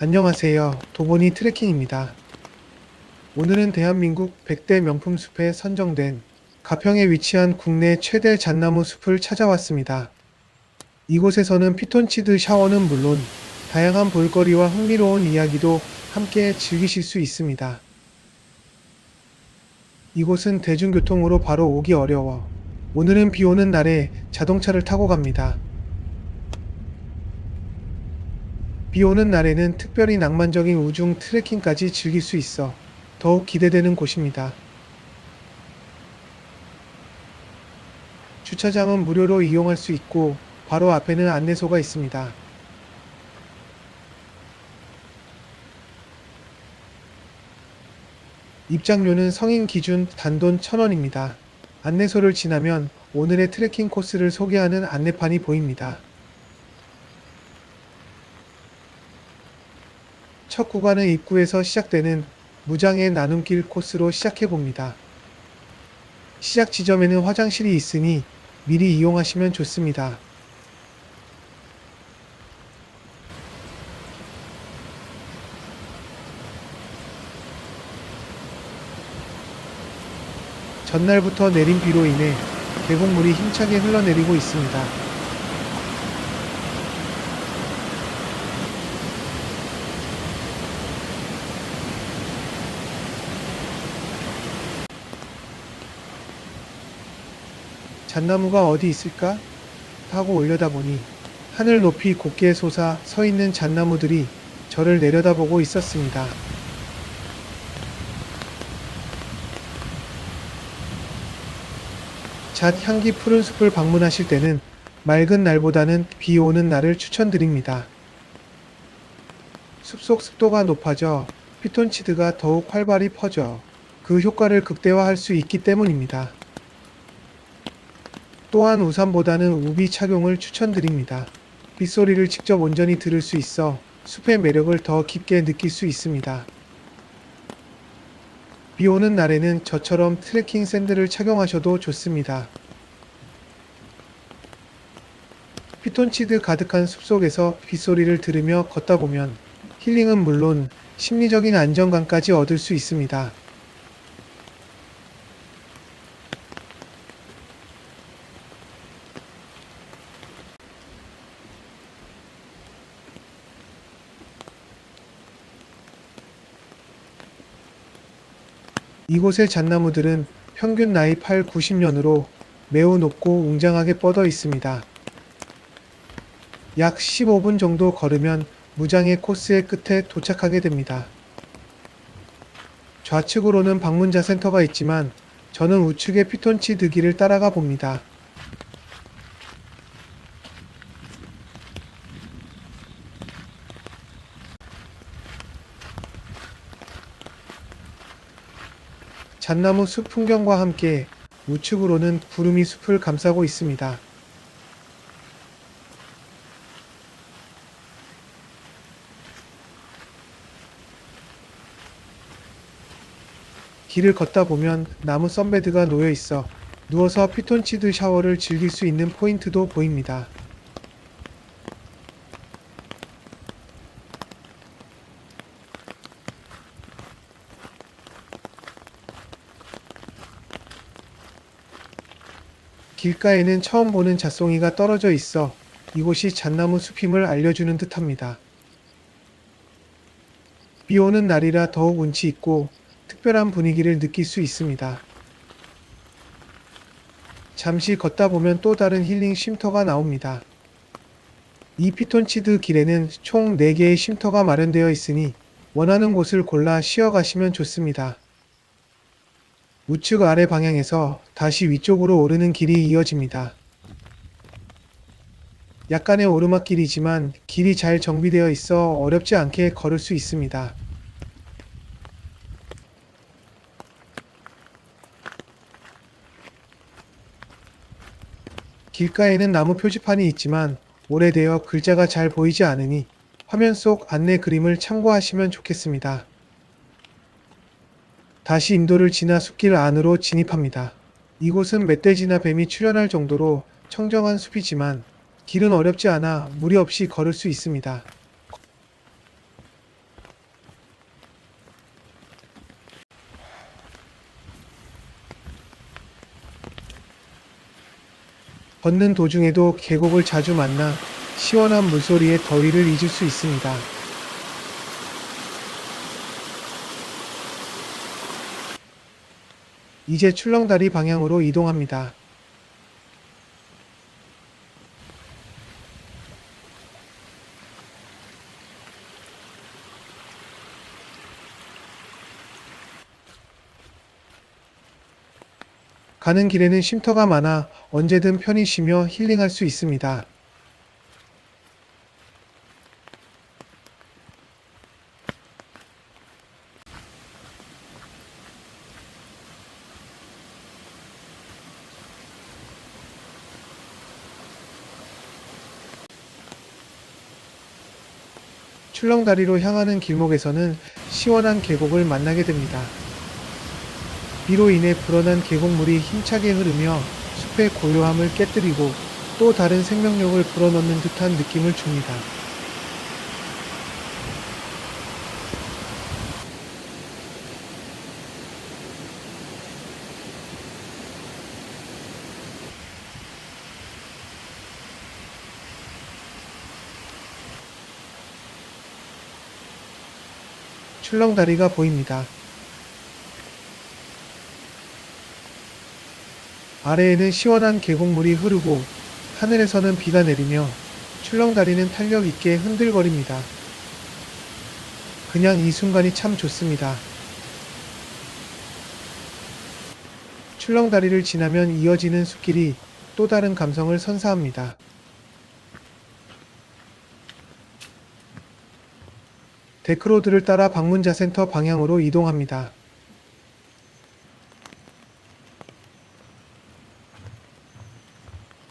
안녕하세요. 도보니 트레킹입니다. 오늘은 대한민국 100대 명품 숲에 선정된 가평에 위치한 국내 최대 잣나무 숲을 찾아왔습니다. 이곳에서는 피톤치드 샤워는 물론 다양한 볼거리와 흥미로운 이야기도 함께 즐기실 수 있습니다. 이곳은 대중교통으로 바로 오기 어려워 오늘은 비 오는 날에 자동차를 타고 갑니다. 비 오는 날에는 특별히 낭만적인 우중 트레킹까지 즐길 수 있어 더욱 기대되는 곳입니다. 주차장은 무료로 이용할 수 있고 바로 앞에는 안내소가 있습니다. 입장료는 성인 기준 단돈 1,000원입니다. 안내소를 지나면 오늘의 트레킹 코스를 소개하는 안내판이 보입니다. 첫 구간은 입구에서 시작되는 무장의 나눔길 코스로 시작해봅니다. 시작 지점에는 화장실이 있으니 미리 이용하시면 좋습니다. 전날부터 내린 비로 인해 계곡물이 힘차게 흘러내리고 있습니다. 잣나무가 어디 있을까? 하고 올려다보니 하늘 높이 곱게 솟아 서 있는 잣나무들이 저를 내려다보고 있었습니다. 잣 향기 푸른 숲을 방문하실 때는 맑은 날보다는 비 오는 날을 추천드립니다. 숲속 습도가 높아져 피톤치드가 더욱 활발히 퍼져 그 효과를 극대화할 수 있기 때문입니다. 또한 우산보다는 우비 착용을 추천드립니다. 빗소리를 직접 온전히 들을 수 있어 숲의 매력을 더 깊게 느낄 수 있습니다. 비 오는 날에는 저처럼 트레킹 샌들을 착용하셔도 좋습니다. 피톤치드 가득한 숲속에서 빗소리를 들으며 걷다 보면 힐링은 물론 심리적인 안정감까지 얻을 수 있습니다. 이곳의 잣나무들은 평균 나이 8, 90년으로 매우 높고 웅장하게 뻗어 있습니다. 약 15분 정도 걸으면 무장의 코스의 끝에 도착하게 됩니다. 좌측으로는 방문자 센터가 있지만 저는 우측의 피톤치드 길을 따라가 봅니다. 잣나무 숲 풍경과 함께 우측으로는 구름이 숲을 감싸고 있습니다. 길을 걷다 보면 나무 선베드가 놓여 있어 누워서 피톤치드 샤워를 즐길 수 있는 포인트도 보입니다. 길가에는 처음 보는 잣송이가 떨어져 있어 이곳이 잣나무 숲임을 알려주는 듯합니다. 비 오는 날이라 더욱 운치 있고 특별한 분위기를 느낄 수 있습니다. 잠시 걷다 보면 또 다른 힐링 쉼터가 나옵니다. 이 피톤치드 길에는 총 4개의 쉼터가 마련되어 있으니 원하는 곳을 골라 쉬어가시면 좋습니다. 우측 아래 방향에서 다시 위쪽으로 오르는 길이 이어집니다. 약간의 오르막길이지만 길이 잘 정비되어 있어 어렵지 않게 걸을 수 있습니다. 길가에는 나무 표지판이 있지만 오래되어 글자가 잘 보이지 않으니 화면 속 안내 그림을 참고하시면 좋겠습니다. 다시 인도를 지나 숲길 안으로 진입합니다. 이곳은 멧돼지나 뱀이 출현할 정도로 청정한 숲이지만 길은 어렵지 않아 무리 없이 걸을 수 있습니다. 걷는 도중에도 계곡을 자주 만나 시원한 물소리에 더위를 잊을 수 있습니다. 이제 출렁다리 방향으로 이동합니다. 가는 길에는 쉼터가 많아 언제든 편히 쉬며 힐링할 수 있습니다. 출렁다리로 향하는 길목에서는 시원한 계곡을 만나게 됩니다. 비로 인해 불어난 계곡물이 힘차게 흐르며 숲의 고요함을 깨뜨리고 또 다른 생명력을 불어넣는 듯한 느낌을 줍니다. 출렁다리가 보입니다. 아래에는 시원한 계곡물이 흐르고 하늘에서는 비가 내리며 출렁다리는 탄력 있게 흔들거립니다. 그냥 이 순간이 참 좋습니다. 출렁다리를 지나면 이어지는 숲길이 또 다른 감성을 선사합니다. 데크로드를 따라 방문자센터 방향으로 이동합니다.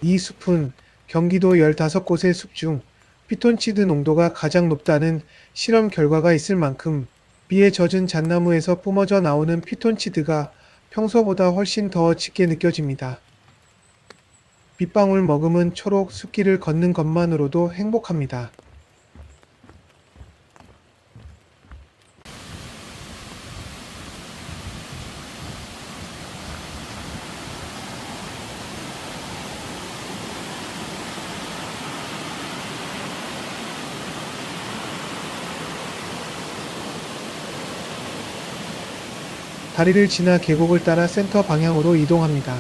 이 숲은 경기도 15곳의 숲 중 피톤치드 농도가 가장 높다는 실험 결과가 있을 만큼 비에 젖은 잣나무에서 뿜어져 나오는 피톤치드가 평소보다 훨씬 더 짙게 느껴집니다. 빗방울 머금은 초록 숲길을 걷는 것만으로도 행복합니다. 다리를 지나 계곡을 따라 센터 방향으로 이동합니다.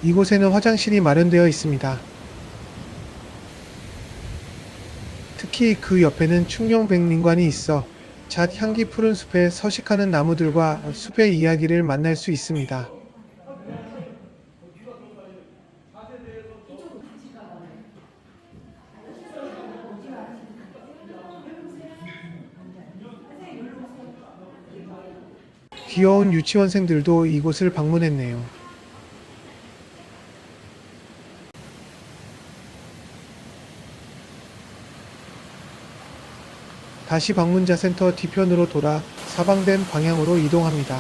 이곳에는 화장실이 마련되어 있습니다. 특히 그 옆에는 충룡백린관이 있어 잣 향기 푸른 숲에 서식하는 나무들과 숲의 이야기를 만날 수 있습니다. 귀여운 유치원생들도 이곳을 방문했네요. 다시 방문자 센터 뒤편으로 돌아 사방댐 방향으로 이동합니다.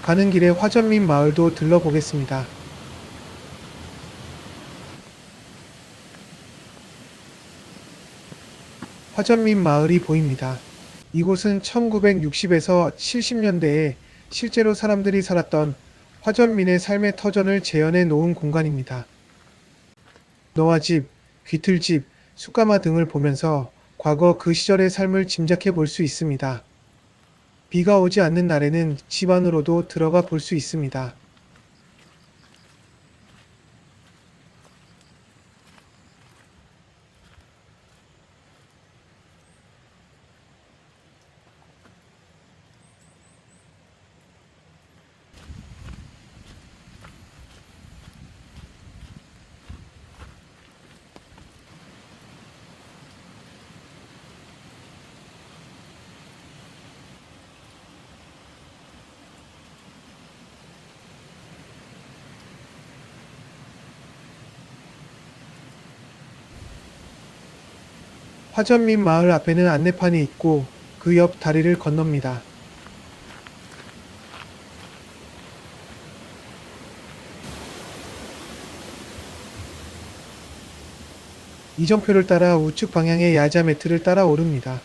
가는 길에 화전민 마을도 들러보겠습니다. 화전민 마을이 보입니다. 이곳은 1960에서 70년대에 실제로 사람들이 살았던 화전민의 삶의 터전을 재현해 놓은 공간입니다. 너와 집, 귀틀집, 숯가마 등을 보면서 과거 그 시절의 삶을 짐작해 볼 수 있습니다. 비가 오지 않는 날에는 집 안으로도 들어가 볼 수 있습니다. 화전 및 마을 앞에는 안내판이 있고 그 옆 다리를 건넙니다. 이정표를 따라 우측 방향의 야자 매트를 따라 오릅니다.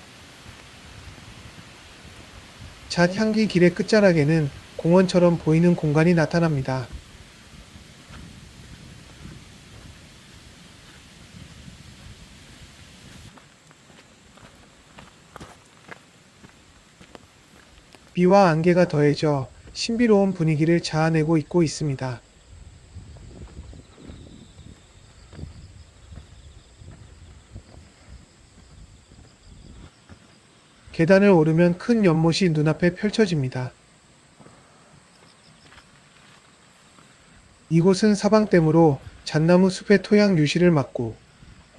잣향기 길의 끝자락에는 공원처럼 보이는 공간이 나타납니다. 비와 안개가 더해져 신비로운 분위기를 자아내고 있고 있습니다. 계단을 오르면 큰 연못이 눈앞에 펼쳐집니다. 이곳은 사방댐으로 잣나무 숲의 토양 유실을 막고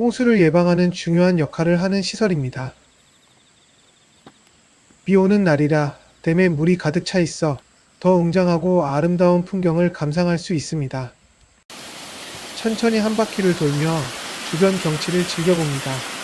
홍수를 예방하는 중요한 역할을 하는 시설입니다. 비 오는 날이라 댐에 물이 가득 차 있어 더 웅장하고 아름다운 풍경을 감상할 수 있습니다. 천천히 한 바퀴를 돌며 주변 경치를 즐겨봅니다.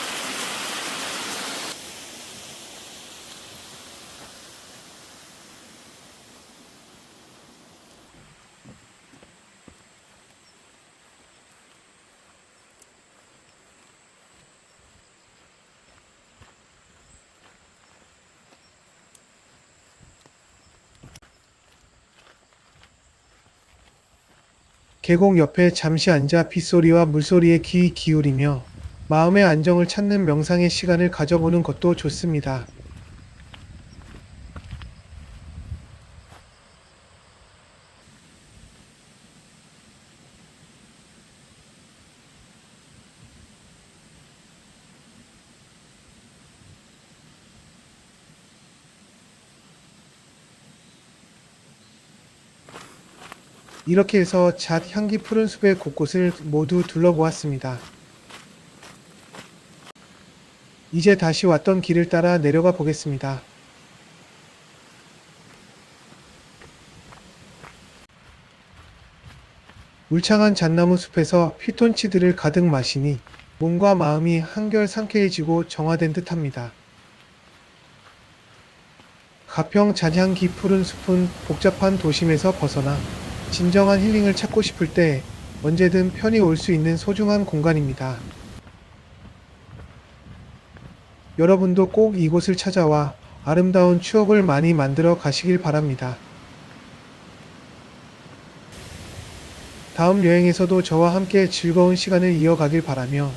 계곡 옆에 잠시 앉아 빗소리와 물소리에 귀 기울이며 마음의 안정을 찾는 명상의 시간을 가져보는 것도 좋습니다. 이렇게 해서 잣 향기 푸른 숲의 곳곳을 모두 둘러보았습니다. 이제 다시 왔던 길을 따라 내려가 보겠습니다. 울창한 잣나무 숲에서 피톤치드를 가득 마시니 몸과 마음이 한결 상쾌해지고 정화된 듯합니다. 가평 잣향기 푸른 숲은 복잡한 도심에서 벗어나 진정한 힐링을 찾고 싶을 때 언제든 편히 올 수 있는 소중한 공간입니다. 여러분도 꼭 이곳을 찾아와 아름다운 추억을 많이 만들어 가시길 바랍니다. 다음 여행에서도 저와 함께 즐거운 시간을 이어가길 바라며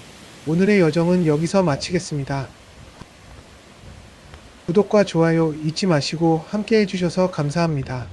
오늘의 여정은 여기서 마치겠습니다. 구독과 좋아요 잊지 마시고 함께 해주셔서 감사합니다.